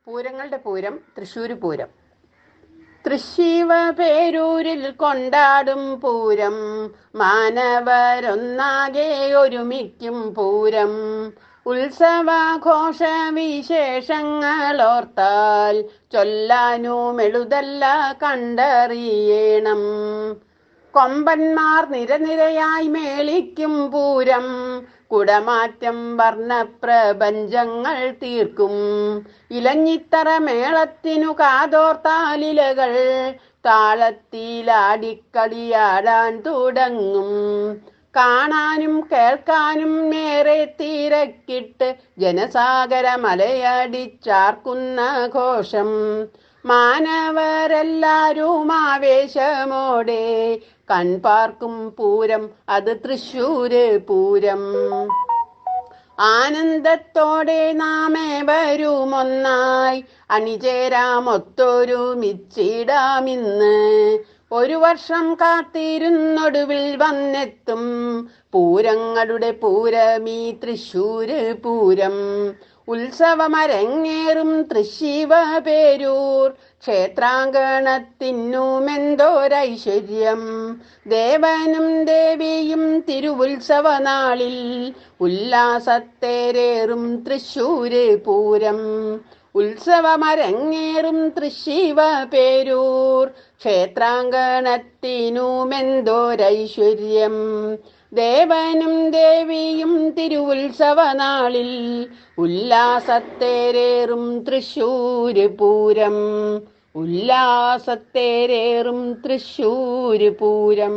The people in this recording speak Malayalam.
പൂരങ്ങളുടെ പൂരം തൃശ്ശൂർ പൂരം. തൃശ്ശീവ പേരൂരിൽ കൊണ്ടാടും പൂരം, മാനവരൊന്നാകെ ഒരുമിക്കും പൂരം. ഉത്സവാഘോഷ വിശേഷങ്ങളോർത്താൽ ചൊല്ലാനും എഴുതല്ല കണ്ടറിയണം. കൊമ്പന്മാർ നിരനിരയായി മേളിക്കും പൂരം, കുടമാറ്റം വർണ്ണപ്രപഞ്ചങ്ങൾ തീർക്കും. ഇലഞ്ഞിത്തറ മേളത്തിനു കാതോർത്താലിലകൾ താളത്തിലാടിക്കളിയാടാൻ തുടങ്ങും. കാണാനും കേൾക്കാനും ഏറെ തിരക്കിട്ട് ജനസാഗര മലയടിച്ചാർക്കുന്ന ഘോഷം. മാനവരെല്ലാരും ആവേശമോടെ കൺപാർക്കും പൂരം, അത് തൃശ്ശൂര് പൂരം. ആനന്ദത്തോടെ നാമേവരുമൊന്നായി അണിചേരാമൊത്തൊരുമിച്ചിടാമിന്ന്. ഒരു വർഷം കാത്തിരുന്നൊടുവിൽ വന്നെത്തും പൂരങ്ങളുടെ പൂരമീ തൃശ്ശൂര് പൂരം. ഉത്സവമരങ്ങേറും തൃശ്ശീവ പേരൂർ ക്ഷേത്രാങ്കണത്തിനുമെന്തോരൈശ്വര്യം. ദേവനും ദേവിയും തിരുവുത്സവ നാളിൽ ഉല്ലാസത്തേരേറും തൃശ്ശൂര് പൂരം. ഉത്സവമരങ്ങേറും തൃശ്ശീവ പേരൂർ ക്ഷേത്രാങ്കണത്തിനുമെന്തോരൈശ്വര്യം. ദേവനും ദേവിയും തിരുവുത്സവ നാളിൽ ഉല്ലാസത്തേരേറും തൃശ്ശൂര് പൂരം. ഉല്ലാസത്തേരേറും തൃശ്ശൂര് പൂരം.